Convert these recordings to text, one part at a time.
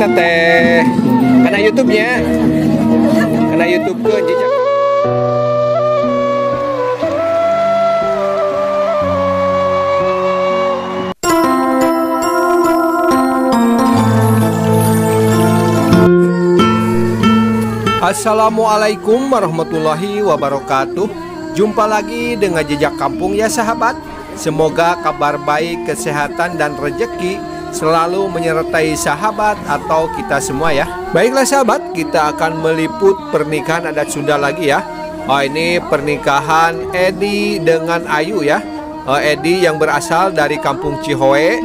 kita teh kena YouTube-nya, kena YouTube ke jejak. Assalamualaikum warahmatullahi wabarakatuh. Jumpa lagi dengan Jejak Kampung ya sahabat. Semoga kabar baik, kesehatan dan rezeki selalu menyertai sahabat atau kita semua ya. Baiklah sahabat, kita akan meliput pernikahan adat Sunda lagi ya. Ini pernikahan Edi dengan Ayu ya. Edi yang berasal dari Kampung Cihoe,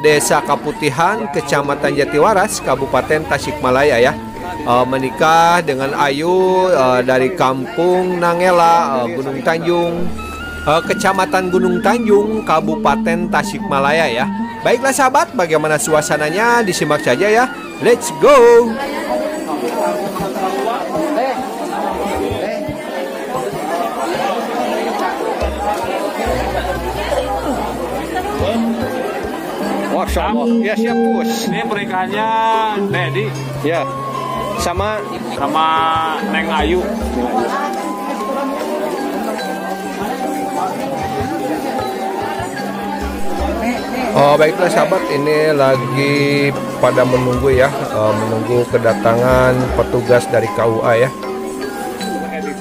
Desa Kaputihan, Kecamatan Jatiwaras, Kabupaten Tasikmalaya ya. Menikah dengan Ayu dari Kampung Nangela, Gunung Tanjung, Kecamatan Gunung Tanjung, Kabupaten Tasikmalaya ya. Baiklah sahabat, bagaimana suasananya disimak saja ya. Let's go. Masya Allah. Ya siap bos. Ini pernikahannya Dedi ya sama Neng Ayu. Baiklah sahabat, ini lagi pada menunggu ya, menunggu kedatangan petugas dari KUA ya.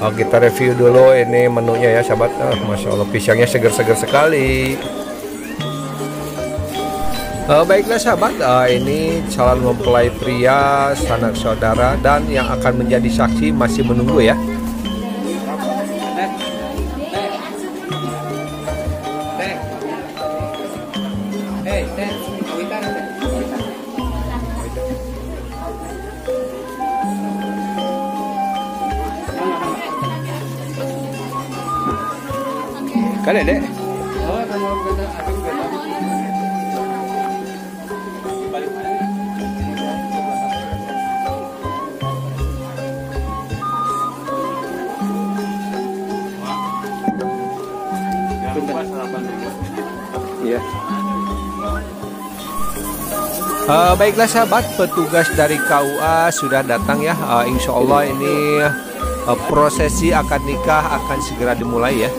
Kita review dulu ini menunya ya sahabat. Masya Allah, pisangnya segar-segar sekali. Baiklah sahabat, ini calon mempelai pria, sanak saudara dan yang akan menjadi saksi masih menunggu ya. Kan dek? Ya. Baiklah sahabat, petugas dari KUA sudah datang ya. Insya Allah ini prosesi akad nikah akan segera dimulai ya.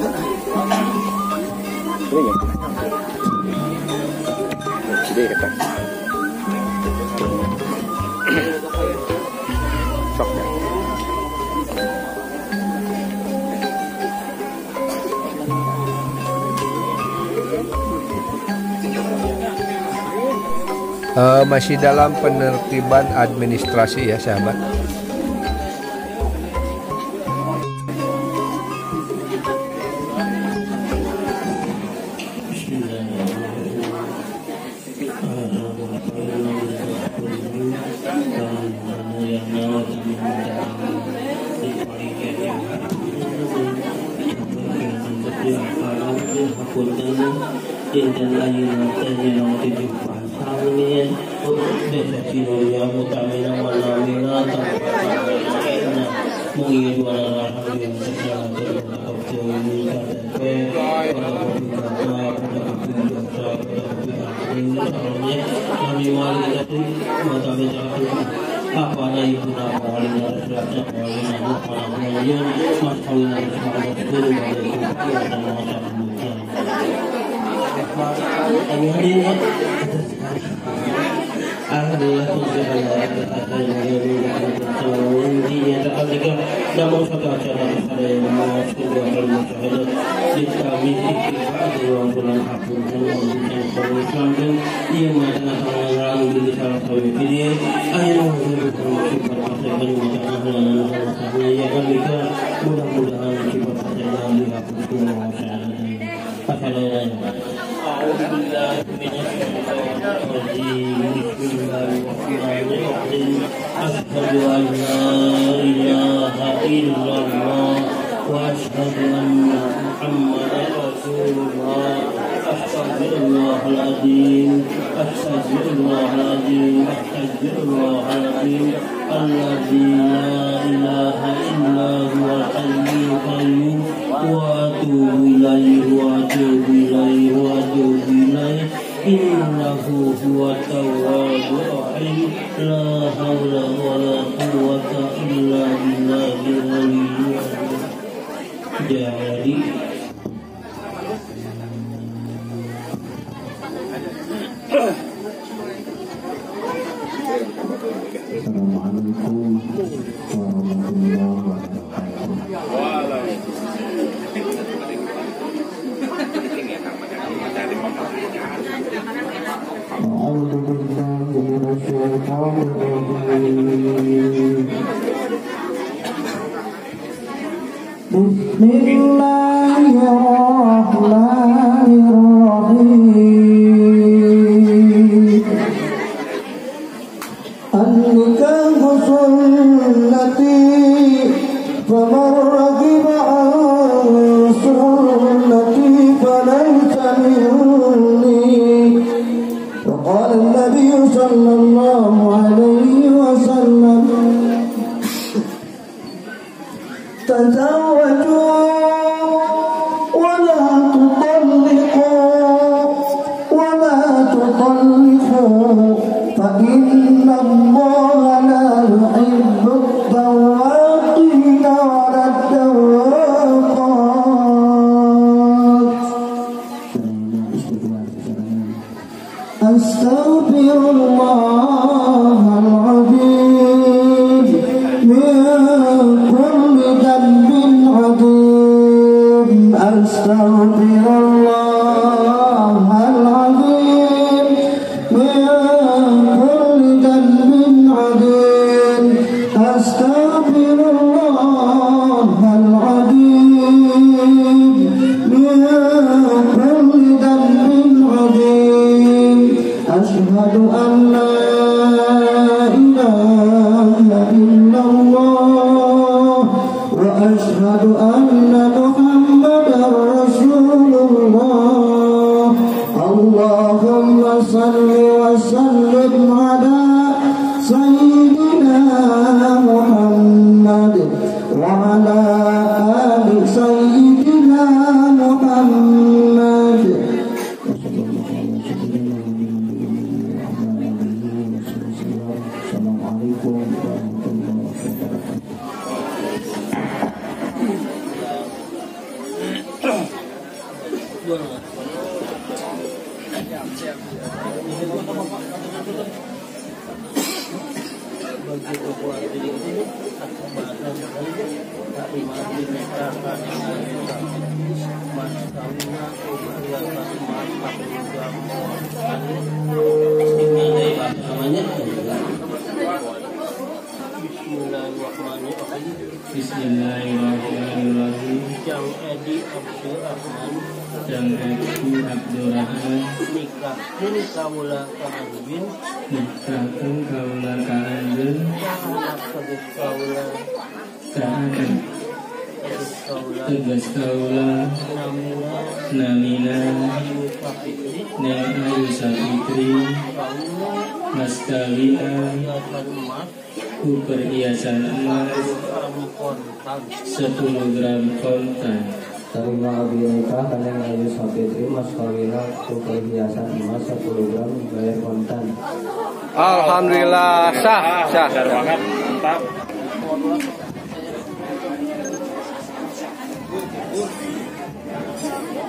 Masih dalam penertiban administrasi ya sahabat. innahu huwa tawwabur rahim la haula wala quwwata illa billahil aliyyil azim. Jadi Assalamualaikum warahmatullahi wabarakatuh. A'udzu billahi minasyaitonir rajim. Bismillahirrahmanirrahim. An-nikahu sunnati faman ragiba an sunnati falaysa minni. Wa qala an-nabiy sallallahu alaihi wasallam tazawwaju wa la tutalliqu wa la tutalliqu fa inna Allaha la yuhibbu at-tawwaqina wa la at-tawwaqat. Astaghfirullahal-azim min kulli dhanbin 'azim. Astaghfirullahal-azim min kulli dhanbin 'azim. Astaghfirullahal-azim min kulli dhanbin 'azim. Asyhadu an la ilaha illallah wa asyhadu anna Muhammadar Rasulullah. Allahumma salli wa sallim ala sayyidina Muhammad wa ala ali sayyidina Muhammad. Assalamualaikum warahmatullahi wabarakatuh. Bismillahirrahmanirrahim. Jang Edi Abdurrahman nikahkeun kaula ka anjeun anak tegas kaula tegas kaula namina Neng Ayu Sapitri Mas kawina ku perhiasan emas 10 gram kontan. Terima abdi nikah Neng Ayu Sapitri Mas kawina ku perhiasan emas 10 gram bayar kontan. Alhamdulillah sah. Benar banget, mantap.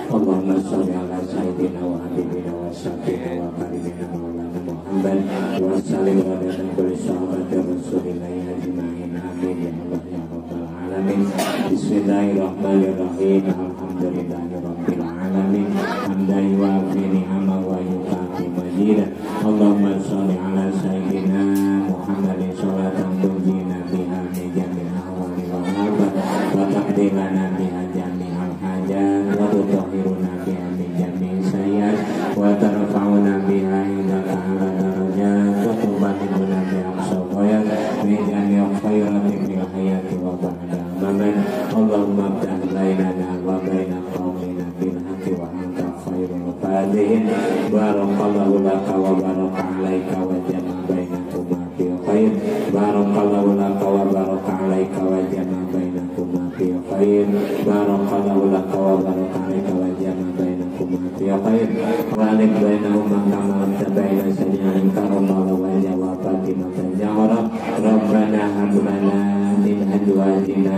Allahumma sholli ala sayyidina wa habibina wa syafi'ina wa karimina maulana Muhammad wa sallim wa ala kulli sahabati rasulillahi ajma'in. Amin ya Allah ya rabbal alamin. Bismillahirrahmanirrahim. Alhamdulillahi rabbil alamin. Hamdan yuwafi ni'ama wa yukafi majidah. Allahumma sholli ala sayyidina Muhammadin sholatan tunjina biha min jami'il ahwali wal afat wa taqdilana biha jami'al hajat wa tutahhiruna biha min jami'i sayyi'at wa tarfa'una biha indaka ala darajat wa tubatiluna biha aqsawayat min jami'il khairati fil hayati wa ba'da mamat. Allahumma abdah bainana wa baina qaumina bil haqqi wa anta khairul fatihin. Barakallahu laka wa baraka alaika wa jama bainakuma fil khair. Barakallahu laka wa baraka alaika wa jama bainakuma fil khair. Barakallahu laka wa baraka alaika wa jama bainakuma fil khair. Walik bainahuma kama tabaina sami'an karamala wa jawabati matajawara Rabbana hablana min azwajina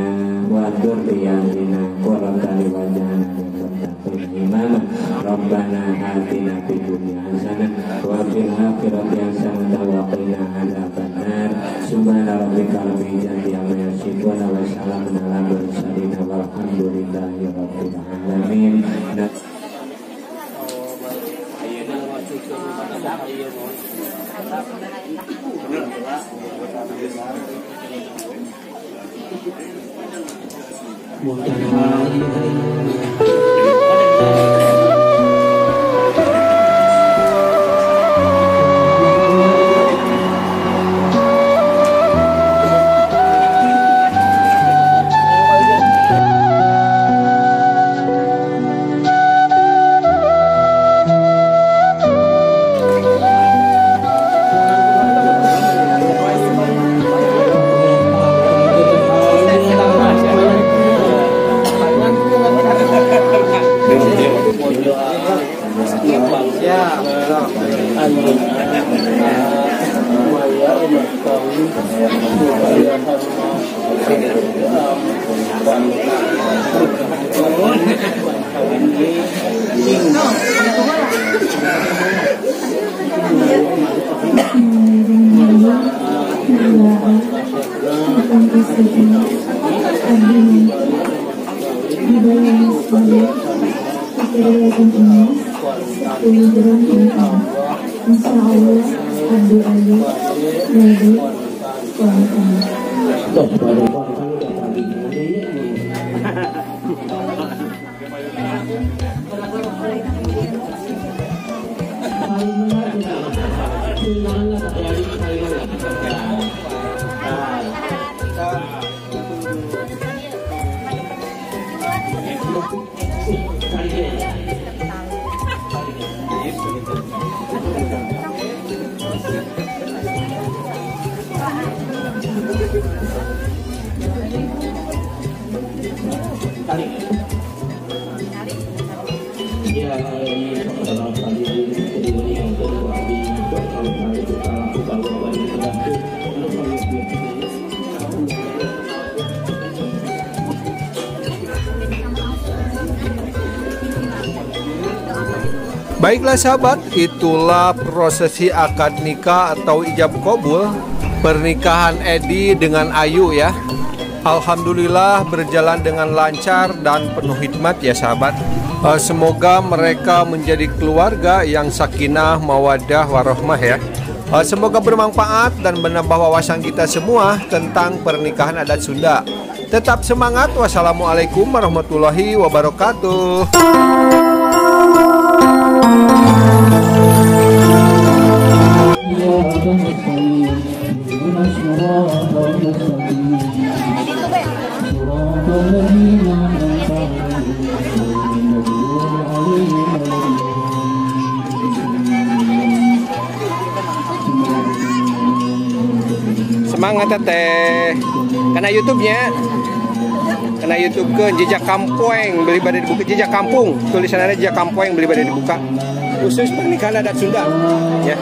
wa dzurriyyatina qurrata a'yunin wattaqina imama Rabbana atina fid dunya hasanah wa fil akhirati hasanah wa qina adzabannar subhana rabbika rabbil izzati amma yasifun wa salamun alal mursalin walhamdulillahi rabbil alamin. Baiklah sahabat, itulah prosesi akad nikah atau ijab kabul pernikahan Edi dengan Ayu ya. Alhamdulillah berjalan dengan lancar dan penuh hikmat ya sahabat. Semoga mereka menjadi keluarga yang sakinah, mawaddah, warahmah ya. Semoga bermanfaat dan menambah wawasan kita semua tentang pernikahan adat Sunda. Tetap semangat. Wassalamualaikum warahmatullahi wabarakatuh. Semangat teteh. Kena YouTube-nya. Kena YouTube ke Jejak Kampung, beli pada dibuka Jejak Kampung. Tulisannya Jejak Kampung, beli pada dibuka. Khusus pernikahan adat Sunda ya.